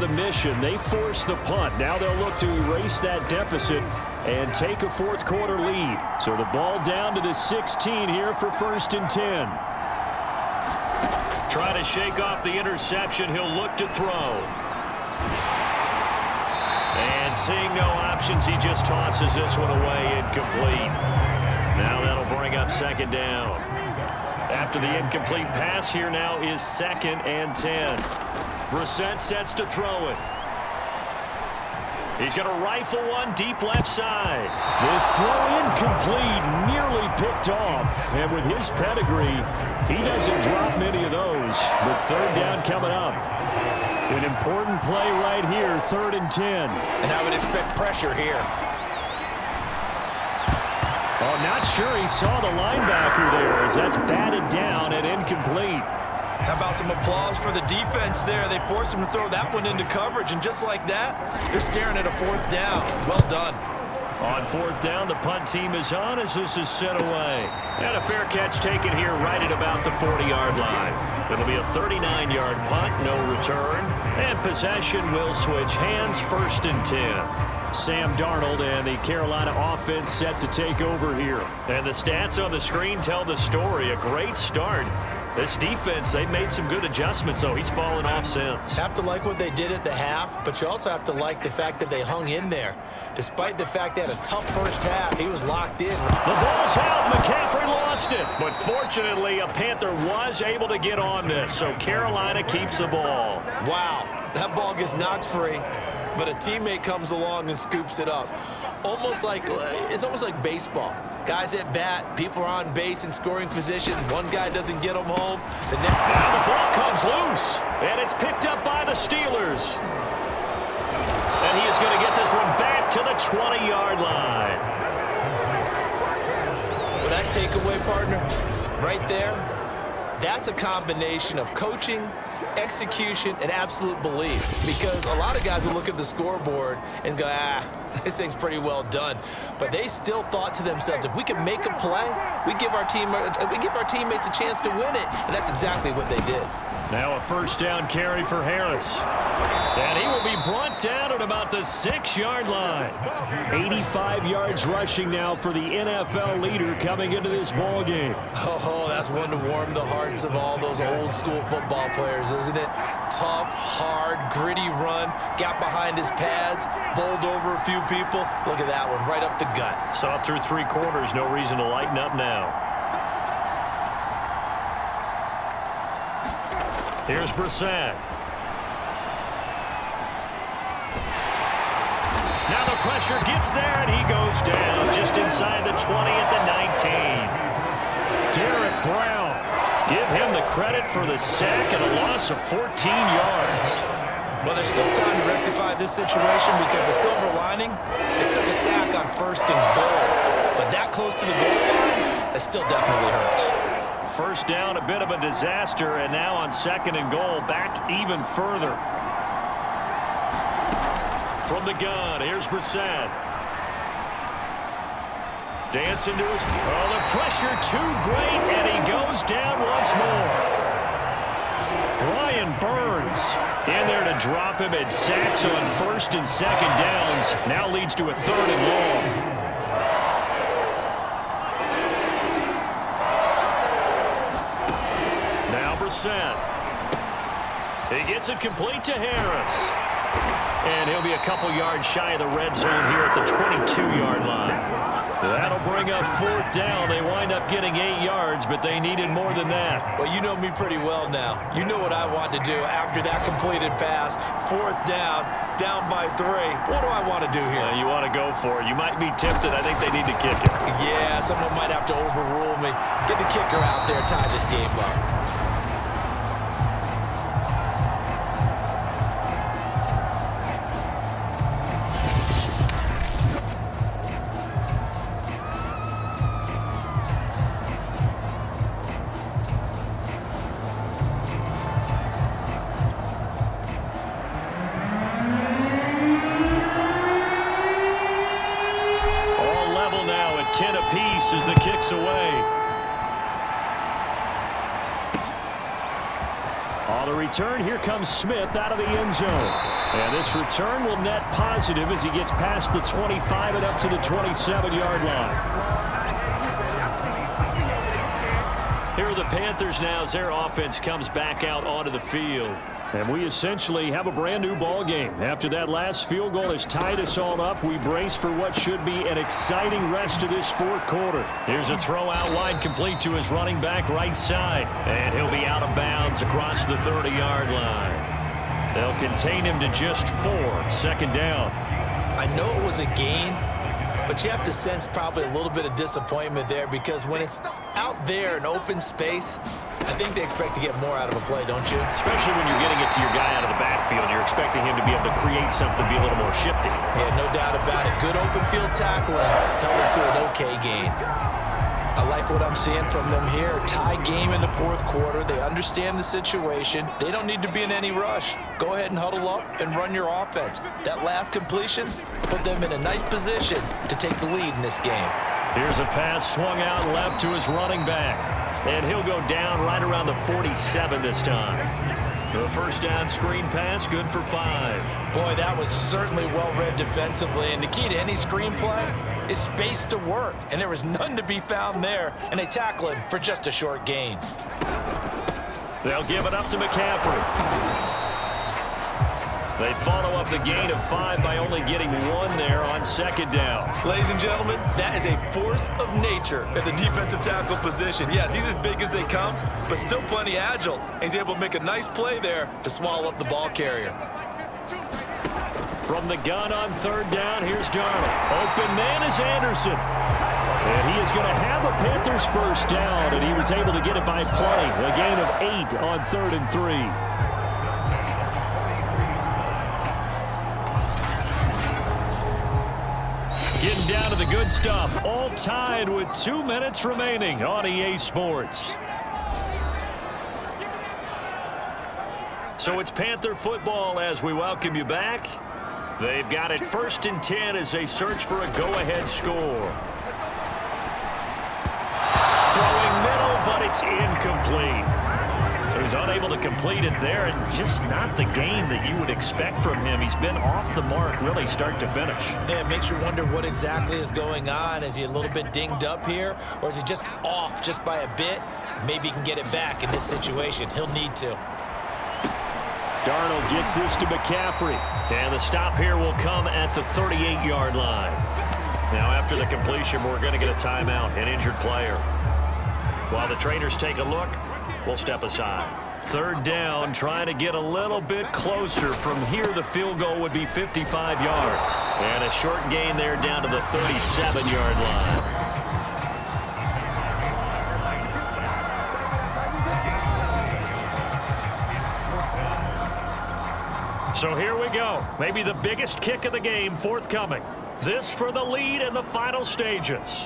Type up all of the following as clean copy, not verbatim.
the mission. They force the punt. Now they'll look to erase that deficit and take a fourth quarter lead. So the ball down to the 16 here for 1st and 10. Trying to shake off the interception. He'll look to throw. And seeing no options, he just tosses this one away, incomplete. Now that'll bring up 2nd down. After the incomplete pass, here now is 2nd and 10. Brissett sets to throw it. He's going to rifle one deep left side. This throw incomplete, nearly picked off. And with his pedigree, he doesn't drop many of those. With 3rd down coming up. An important play right here, 3rd and 10. And I would expect pressure here. Oh, not sure he saw the linebacker there as that's batted down and incomplete. How about some applause for the defense there? They forced him to throw that one into coverage, and just like that, they're staring at a 4th down. Well done. On 4th down, the punt team is on as this is sent away. And a fair catch taken here right at about the 40-yard line. It'll be a 39-yard punt, no return. And possession will switch hands, 1st and 10. Sam Darnold and the Carolina offense set to take over here. And the stats on the screen tell the story. A great start. This defense, they've made some good adjustments, though. He's fallen off since. Have to like what they did at the half, but you also have to like the fact that they hung in there. Despite the fact they had a tough first half, he was locked in. The ball's out. McCaffrey lost it. But fortunately, a Panther was able to get on this, so Carolina keeps the ball. Wow, that ball gets knocked free, but a teammate comes along and scoops it up. It's almost like baseball. Guys at bat, people are on base in scoring position. One guy doesn't get them home. Now the ball comes loose, and it's picked up by the Steelers. And he is going to get this one back to the 20-yard line. Well, that takeaway, partner, right there, that's a combination of coaching, execution, and absolute belief. Because a lot of guys will look at the scoreboard and go, this thing's pretty well done. But they still thought to themselves, if we can make a play, we give our teammates a chance to win it. And that's exactly what they did. Now a 1st down carry for Harris. And he will be brought down at about the 6-yard line. 85 yards rushing now for the NFL leader coming into this ball game. Oh, that's one to warm the hearts of all those old school football players, isn't it? Tough, hard, gritty run, got behind his pads, bowled over a few people. Look at that one, right up the gut. Saw it through 3 quarters, no reason to lighten up now. Here's Brissett. Now the pressure gets there, and he goes down just inside the 20 at the 19. Derek Brown. Give him the credit for the sack and a loss of 14 yards. Well, there's still time to rectify this situation because the silver lining, they took a sack on 1st and goal. But that close to the goal line, that still definitely hurts. 1st down, a bit of a disaster, and now on 2nd and goal, back even further. From the gun, here's Brissett. Dancing to his... Oh, the pressure too great, and he goes down once more. Brian Burns in there to drop him, and sacks on 1st and 2nd downs. Now leads to a 3rd and long. Brissett. He gets it complete to Harris. And he'll be a couple yards shy of the red zone here at the 22-yard line. That'll bring up 4th down. They wind up getting 8 yards, but they needed more than that. Well, you know me pretty well now. You know what I want to do after that completed pass. 4th down by 3. What do I want to do here? You want to go for it. You might be tempted. I think they need to kick it. Yeah, someone might have to overrule me. Get the kicker out there, tie this game up. As the kick's away. On the return, here comes Smith out of the end zone. And this return will net positive as he gets past the 25 and up to the 27-yard line. Here are the Panthers now as their offense comes back out onto the field. And we essentially have a brand-new ball game. After that last field goal has tied us all up, we brace for what should be an exciting rest of this fourth quarter. Here's a throw out wide, complete to his running back right side. And he'll be out of bounds across the 30-yard line. They'll contain him to just 4, second down. I know it was a gain, but you have to sense probably a little bit of disappointment there because when it's out there in open space, I think they expect to get more out of a play, don't you? Especially when you're getting it to your guy out of the backfield. You're expecting him to be able to create something, be a little more shifty. Yeah, no doubt about it. Good open field tackling held it to an okay gain. I like what I'm seeing from them here. Tie game in the fourth quarter. They understand the situation. They don't need to be in any rush. Go ahead and huddle up and run your offense. That last completion put them in a nice position to take the lead in this game. Here's a pass swung out left to his running back. And he'll go down right around the 47 this time. The first down screen pass, good for 5. Boy, that was certainly well-read defensively. And the key to any screen play is space to work. And there was none to be found there. And they tackle him for just a short gain. They'll give it up to McCaffrey. They follow up the gain of 5 by only getting 1 there on second down. Ladies and gentlemen, that is a force of nature at the defensive tackle position. Yes, he's as big as they come, but still plenty agile. And he's able to make a nice play there to swallow up the ball carrier. From the gun on third down, here's Darnold. Open man is Anderson. And he is going to have a Panthers first down, and he was able to get it by play. A gain of 8 on 3rd and 3. Getting down to the good stuff. All tied with 2 minutes remaining on EA Sports. So it's Panther football as we welcome you back. They've got it 1st and 10 as they search for a go-ahead score. Throwing middle, but it's incomplete. So he's unable to complete it there, and just not the game that you would expect from him. He's been off the mark really start to finish. Yeah, it makes you wonder what exactly is going on. Is he a little bit dinged up here, or is he just off just by a bit? Maybe he can get it back in this situation. He'll need to. Darnold gets this to McCaffrey. And the stop here will come at the 38-yard line. Now after the completion, we're going to get a timeout, an injured player. While the trainers take a look, we'll step aside. Third down, trying to get a little bit closer. From here, the field goal would be 55 yards. And a short gain there down to the 37-yard line. So here we go. Maybe the biggest kick of the game forthcoming. This for the lead in the final stages.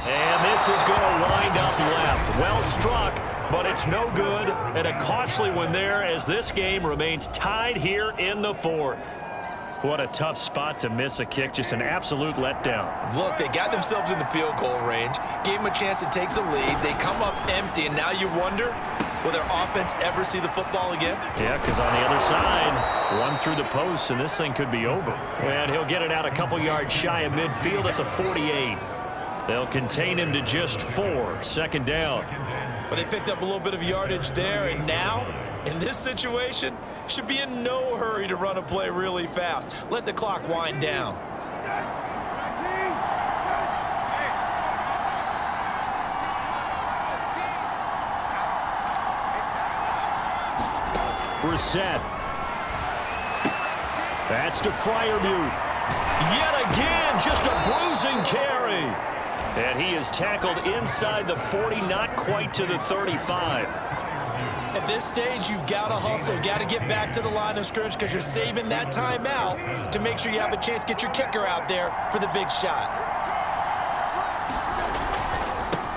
And this is going to wind up left. Well struck, but it's no good. And a costly one there as this game remains tied here in the fourth. What a tough spot to miss a kick. Just an absolute letdown. Look, they got themselves in the field goal range, gave them a chance to take the lead. They come up empty, and now you wonder, will their offense ever see the football again? Yeah, because on the other side, one through the post, and this thing could be over. And he'll get it out a couple yards shy of midfield at the 48. They'll contain him to just 4, second down. But they picked up a little bit of yardage there, and now, in this situation, should be in no hurry to run a play really fast. Let the clock wind down. Brissett. That's to Freiermuth. Yet again, just a bruising carry. And he is tackled inside the 40, not quite to the 35. At this stage, you've got to hustle, got to get back to the line of scrimmage because you're saving that timeout to make sure you have a chance to get your kicker out there for the big shot.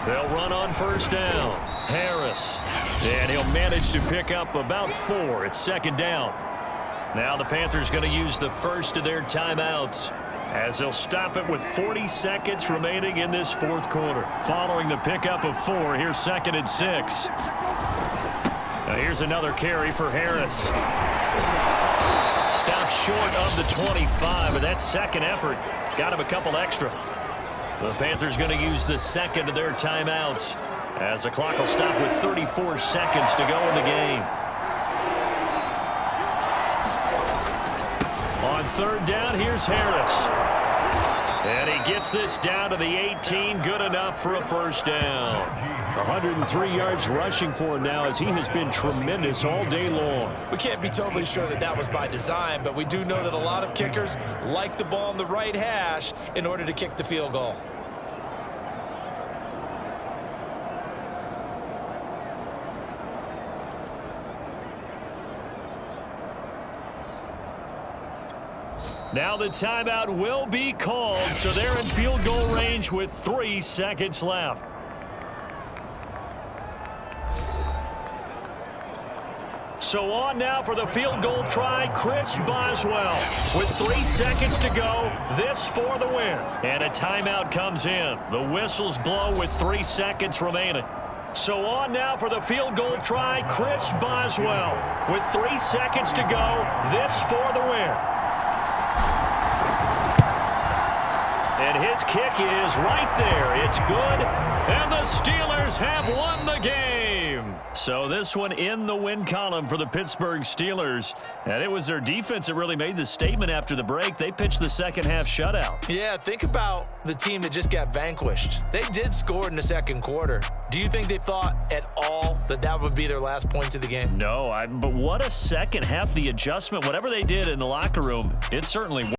They'll run on first down. Harris. And he'll manage to pick up about 4. It's second down. Now the Panthers going to use the first of their timeouts as they'll stop it with 40 seconds remaining in this fourth quarter. Following the pickup of 4, here's 2nd and 6. Now here's another carry for Harris. Stopped short of the 25, but that second effort got him a couple extra. The Panthers going to use the second of their timeouts as the clock will stop with 34 seconds to go in the game. On third down, here's Harris. And he gets this down to the 18, good enough for a first down. 103 yards rushing for him now as he has been tremendous all day long. We can't be totally sure that that was by design, but we do know that a lot of kickers like the ball in the right hash in order to kick the field goal. Now the timeout will be called, so they're in field goal range with 3 seconds left. So on now for the field goal try, Chris Boswell. With 3 seconds to go, this for the win. And a timeout comes in. The whistles blow with 3 seconds remaining. So on now for the field goal try, Chris Boswell. With 3 seconds to go, this for the win. And his kick is right there. It's good. And the Steelers have won the game. So this one in the win column for the Pittsburgh Steelers. And it was their defense that really made the statement after the break. They pitched the second half shutout. Yeah, think about the team that just got vanquished. They did score in the second quarter. Do you think they thought at all that that would be their last points of the game? No, but what a second half, the adjustment, whatever they did in the locker room, it certainly